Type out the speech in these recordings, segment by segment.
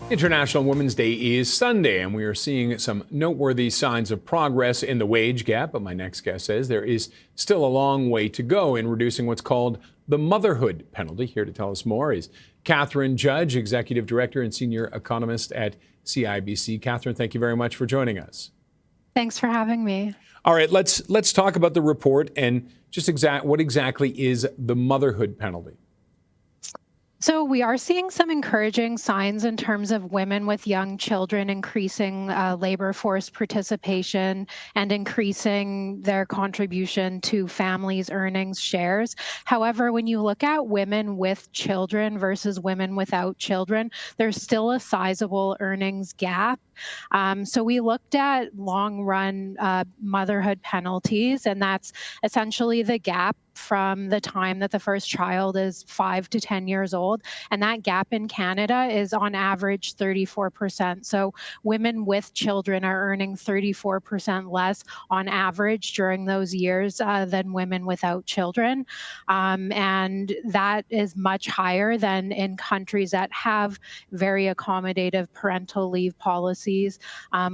International Women's Day is Sunday, and we are seeing some noteworthy signs of progress in the wage gap. But my next guest says there is still a long way to go in reducing what's called the motherhood penalty. Here to tell us more is Katherine Judge, Executive Director and Senior Economist at CIBC. Katherine, thank you very much for joining us. Thanks for having me. All right, let's talk about the report and just what exactly is the motherhood penalty. So we are seeing some encouraging signs in terms of women with young children increasing labor force participation and increasing their contribution to families' earnings shares. However, when you look at women with children versus women without children, there's still a sizable earnings gap. So we looked at long-run motherhood penalties, and that's essentially the gap from the time that the first child is 5 to 10 years old. And that gap in Canada is on average 34%. So women with children are earning 34% less on average during those years than women without children. And that is much higher than in countries that have very accommodative parental leave policies,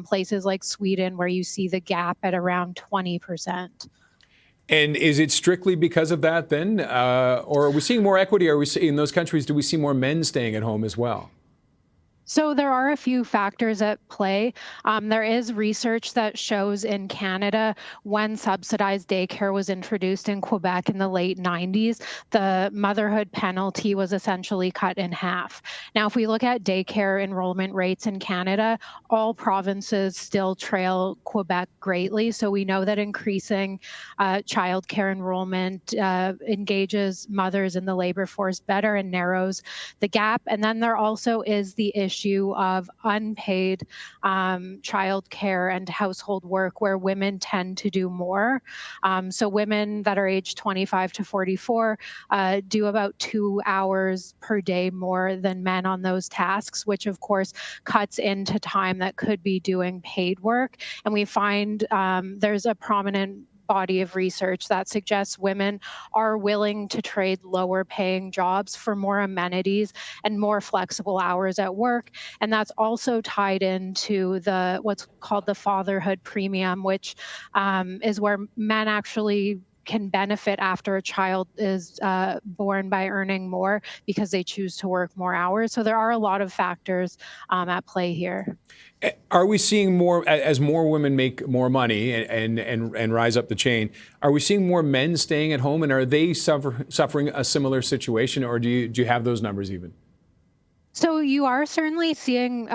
places like Sweden, where you see the gap at around 20%. And is it strictly because of that then? Or are we seeing more equity? Are we in those countries, do we see more men staying at home as well? So there are a few factors at play. There is research that shows in Canada, when subsidized daycare was introduced in Quebec in the late 90s, the motherhood penalty was essentially cut in half. Now, if we look at daycare enrollment rates in Canada, all provinces still trail Quebec greatly. So we know that increasing childcare enrollment engages mothers in the labor force better and narrows the gap. And then there also is the issue of unpaid childcare and household work, where women tend to do more. So women that are aged 25 to 44 do about 2 hours per day more than men on those tasks, which of course cuts into time that could be doing paid work. And we find there's a prominent body of research that suggests women are willing to trade lower paying jobs for more amenities and more flexible hours at work. And that's also tied into what's called the fatherhood premium, which is where men actually can benefit after a child is born by earning more because they choose to work more hours. So there are a lot of factors at play here. Are we seeing more, as more women make more money and rise up the chain, are we seeing more men staying at home, and are they suffering a similar situation, or do you have those numbers even? So you are certainly seeing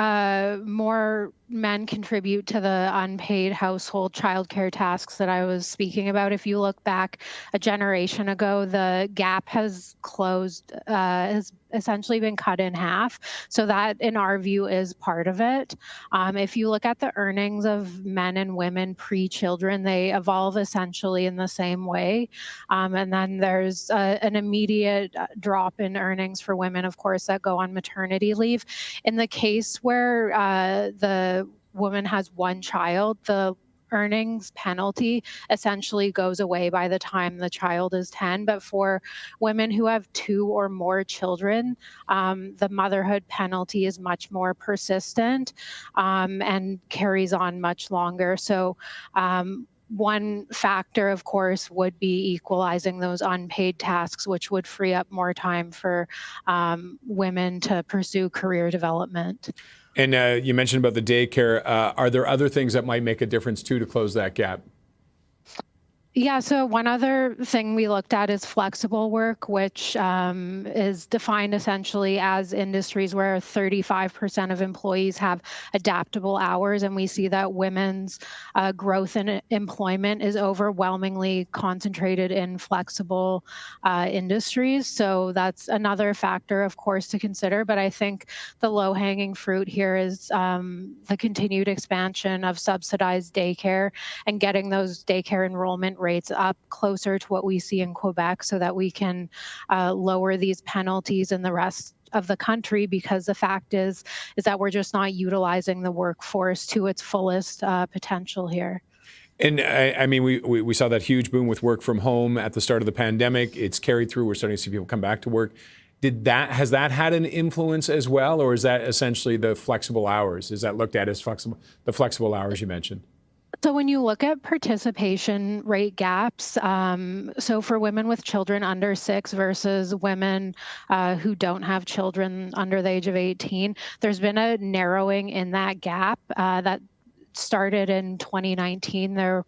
more men contribute to the unpaid household childcare tasks that I was speaking about. If you look back a generation ago, the gap has closed, has essentially been cut in half. So that, in our view, is part of it. If you look at the earnings of men and women pre-children, they evolve essentially in the same way. And then there's an immediate drop in earnings for women, of course, that go on maternity leave. In the case where the woman has one child, the earnings penalty essentially goes away by the time the child is 10. But for women who have 2 or more children, the motherhood penalty is much more persistent and carries on much longer. So one factor, of course, would be equalizing those unpaid tasks, which would free up more time for women to pursue career development. And you mentioned about the daycare. Are there other things that might make a difference, too, to close that gap? Yeah, so one other thing we looked at is flexible work, which is defined essentially as industries where 35% of employees have adaptable hours. And we see that women's growth in employment is overwhelmingly concentrated in flexible industries. So that's another factor, of course, to consider. But I think the low-hanging fruit here is the continued expansion of subsidized daycare and getting those daycare enrollment rates up closer to what we see in Quebec, so that we can lower these penalties in the rest of the country, because the fact is that we're just not utilizing the workforce to its fullest potential here. And I mean, we saw that huge boom with work from home at the start of the pandemic. It's carried through. We're starting to see people come back to work. Has that had an influence as well, or is that essentially the flexible hours? Is that looked at as flexible, the flexible hours you mentioned? So when you look at participation rate gaps, so for women with children under 6 versus women who don't have children under the age of 18, there's been a narrowing in that gap that started in 2019. There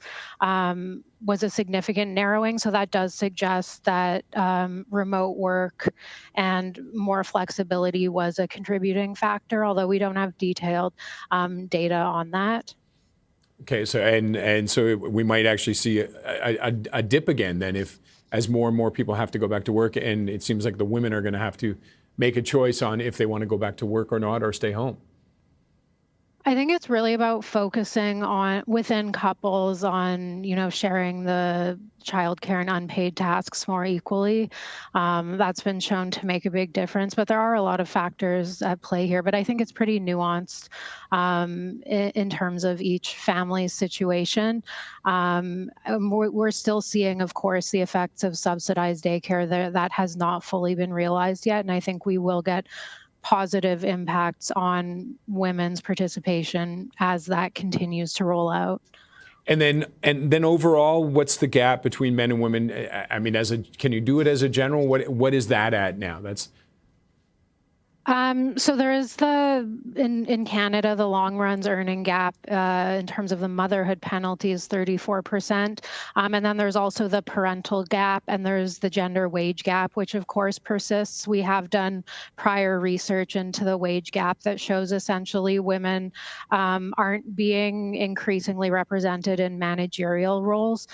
was a significant narrowing, so that does suggest that remote work and more flexibility was a contributing factor, although we don't have detailed data on that. Okay, so so we might actually see a dip again then, if as more and more people have to go back to work, and it seems like the women are going to have to make a choice on if they want to go back to work or not, or stay home. I think it's really about focusing on within couples on, sharing the childcare and unpaid tasks more equally. That's been shown to make a big difference, but there are a lot of factors at play here. But I think it's pretty nuanced in terms of each family's situation. We're still seeing, of course, the effects of subsidized daycare. That has not fully been realized yet, and I think we will get positive impacts on women's participation as that continues to roll out. And then overall, what's the gap between men and women? I mean, can you do it as a general? What is that at now? So there is in Canada, the long run's earning gap in terms of the motherhood penalty is 34%. And then there's also the parental gap, and there's the gender wage gap, which of course persists. We have done prior research into the wage gap that shows essentially women aren't being increasingly represented in managerial roles.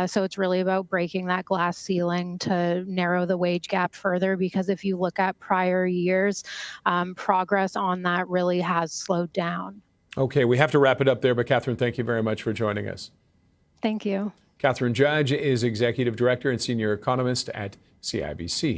So it's really about breaking that glass ceiling to narrow the wage gap further, because if you look at prior years, progress on that really has slowed down. Okay, we have to wrap it up there, but Katherine, thank you very much for joining us. Thank you. Katherine Judge is Executive Director and Senior Economist at CIBC.